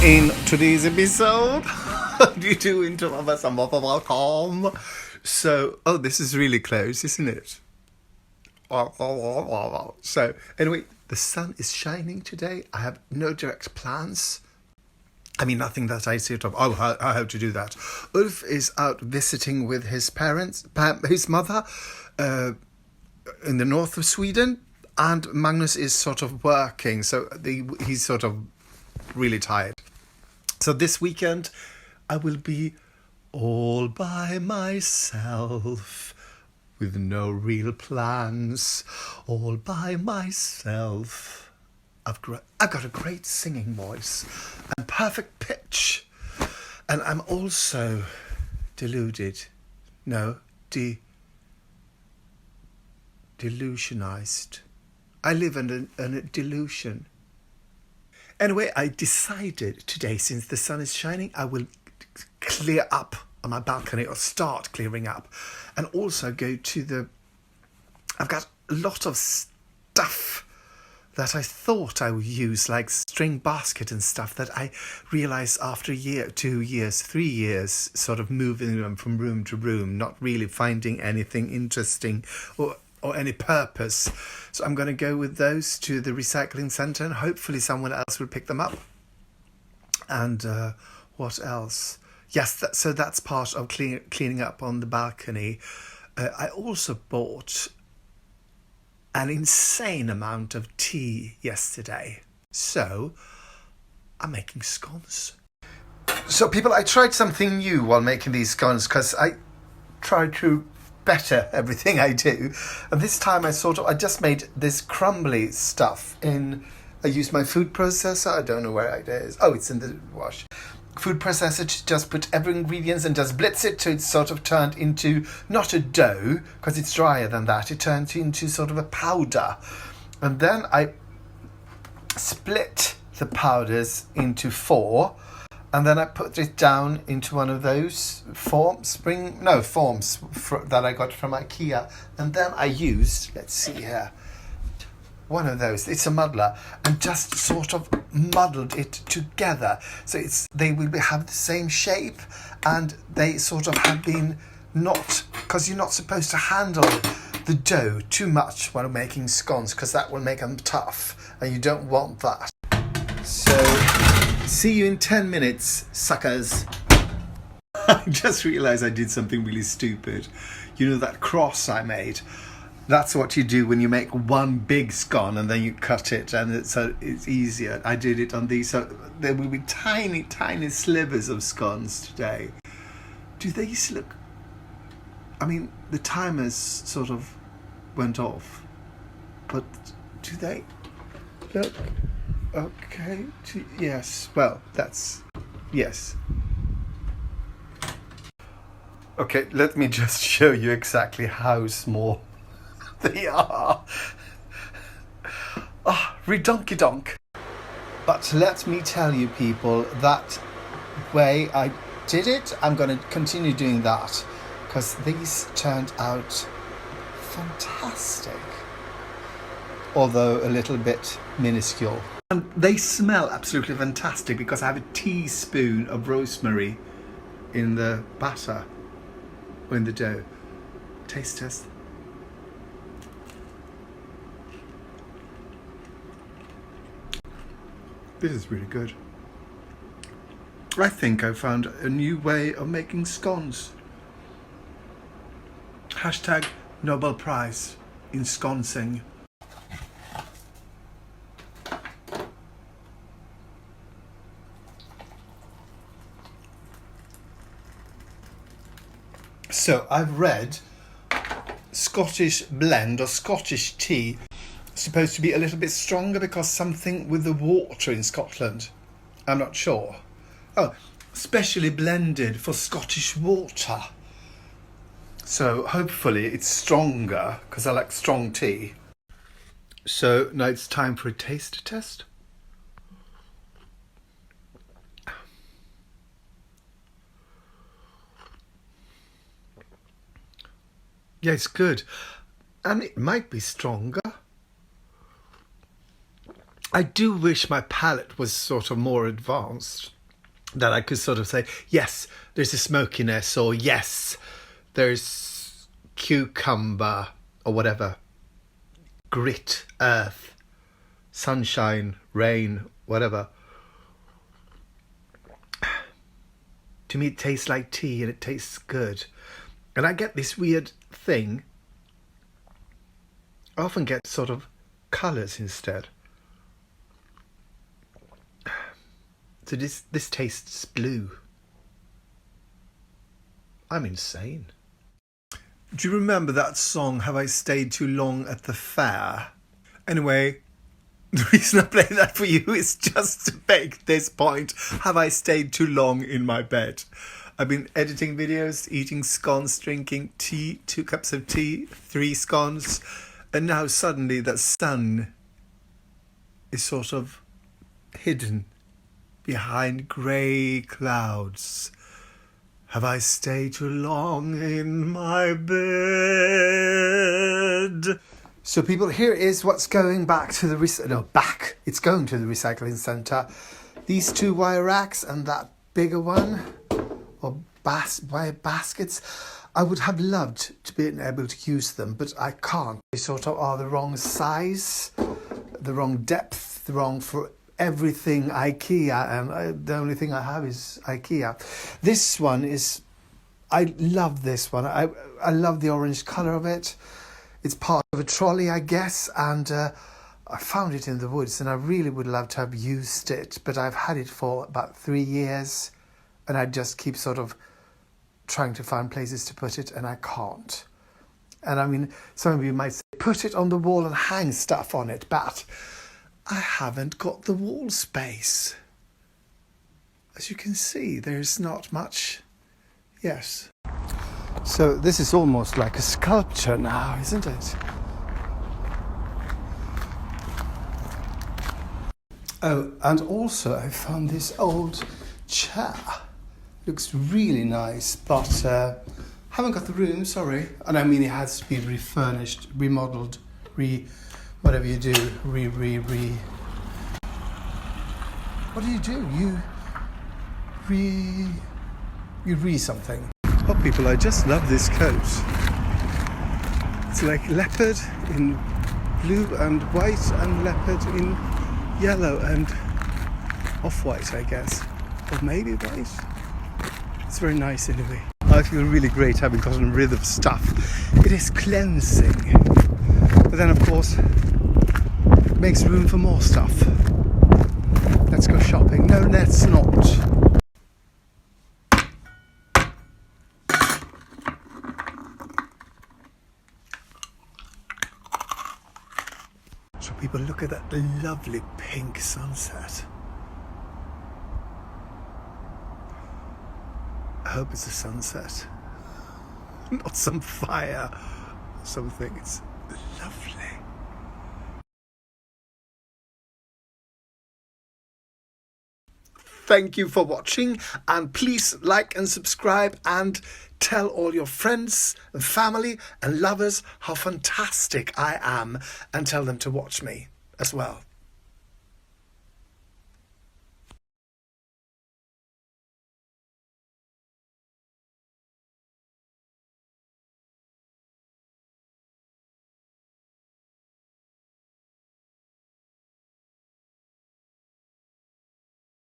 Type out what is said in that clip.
In today's episode, you two into some welcome. So, this is really close, isn't it? So, anyway, the sun is shining today. I have no direct plans. I mean, nothing that I sort of, I have to do that. Ulf is out visiting with his parents, his mother, in the north of Sweden. And Magnus is sort of working, so he's sort of really tired. So this weekend, I will be all by myself, with no real plans, all by myself. I've got a great singing voice and perfect pitch, and I'm also deluded. No, delusionized. I live in a delusion. Anyway, I decided today, since the sun is shining, I will clear up on my balcony, or start clearing up, and also go to I've got a lot of stuff that I thought I would use, like string basket and stuff, that I realised after a year, 2 years, 3 years, sort of moving them from room to room, not really finding anything interesting or any purpose. So I'm going to go with those to the recycling centre, and hopefully someone else will pick them up. And what else? Yes, so that's part of cleaning up on the balcony. I also bought an insane amount of tea yesterday. So I'm making scones. So people, I tried something new while making these scones, because I tried to better everything I do, and this time I just made this crumbly stuff I used my food processor. I don't know where it is. It's in the wash. Food processor to just put every ingredients and just blitz it, so it's sort of turned into not a dough, because it's drier than that. It turned into sort of a powder, and then I split the powders into 4. And then I put it down into one of those forms that I got from IKEA. And then I used, let's see here, one of those. It's a muddler, and just sort of muddled it together. So they will have the same shape, and they sort of have been because you're not supposed to handle the dough too much while making scones, because that will make them tough, and you don't want that. So, see you in 10 minutes, suckers. I just realised I did something really stupid. You know that cross I made? That's what you do when you make one big scone and then you cut it, and it's easier. I did it on these, so there will be tiny, tiny slivers of scones today. Do these look... I mean, the timers sort of went off, but do they look... Okay, yes, well, yes. Okay, let me just show you exactly how small they are. Redonky-donk. But let me tell you, people, that way I did it, I'm going to continue doing that, because these turned out fantastic, although a little bit minuscule. And they smell absolutely fantastic, because I have a teaspoon of rosemary in the batter, or in the dough. Taste test. This is really good. I think I found a new way of making scones. # Nobel Prize in sconesing. So I've read Scottish blend or Scottish tea supposed to be a little bit stronger, because something with the water in Scotland. I'm not sure. Specially blended for Scottish water. So hopefully it's stronger, because I like strong tea. So now it's time for a taste test. Yeah, it's good. And it might be stronger. I do wish my palate was sort of more advanced, that I could sort of say, yes, there's a smokiness, or yes, there's cucumber, or whatever, grit, earth, sunshine, rain, whatever. To me, it tastes like tea, and it tastes good. And I get this weird thing. I often get sort of colours instead. So this tastes blue. I'm insane. Do you remember that song, Have I Stayed Too Long at the Fair? Anyway, the reason I play that for you is just to make this point. Have I stayed too long in my bed? I've been editing videos, eating scones, drinking tea, 2 cups of tea, 3 scones, and now suddenly the sun is sort of hidden behind grey clouds. Have I stayed too long in my bed? So people, here is what's going back to the it's going to the recycling centre. These 2 wire racks and that bigger one, or wire baskets. I would have loved to be able to use them, but I can't. They sort of are the wrong size, the wrong depth, the wrong for everything IKEA, and the only thing I have is IKEA. This one is, I love this one. I love the orange colour of it. It's part of a trolley, I guess, and I found it in the woods, and I really would love to have used it, but I've had it for about 3 years, and I just keep sort of trying to find places to put it, and I can't. And I mean, some of you might say, put it on the wall and hang stuff on it, but I haven't got the wall space. As you can see, there's not much. Yes. So this is almost like a sculpture now, isn't it? Oh, and also I found this old chair. Looks really nice, but haven't got the room, sorry. And I mean, it has to be refurnished, remodeled, whatever you do, What do? You something. Oh, people, I just love this coat. It's like leopard in blue and white, and leopard in yellow and off-white, I guess. Or maybe white. It's very nice anyway. I feel really great having gotten rid of stuff. It is cleansing. But then, of course, it makes room for more stuff. Let's go shopping. No, let's not. So people, look at that lovely pink sunset. I hope it's a sunset, not some fire or something. It's lovely. Thank you for watching, and please like and subscribe and tell all your friends and family and lovers how fantastic I am, and tell them to watch me as well.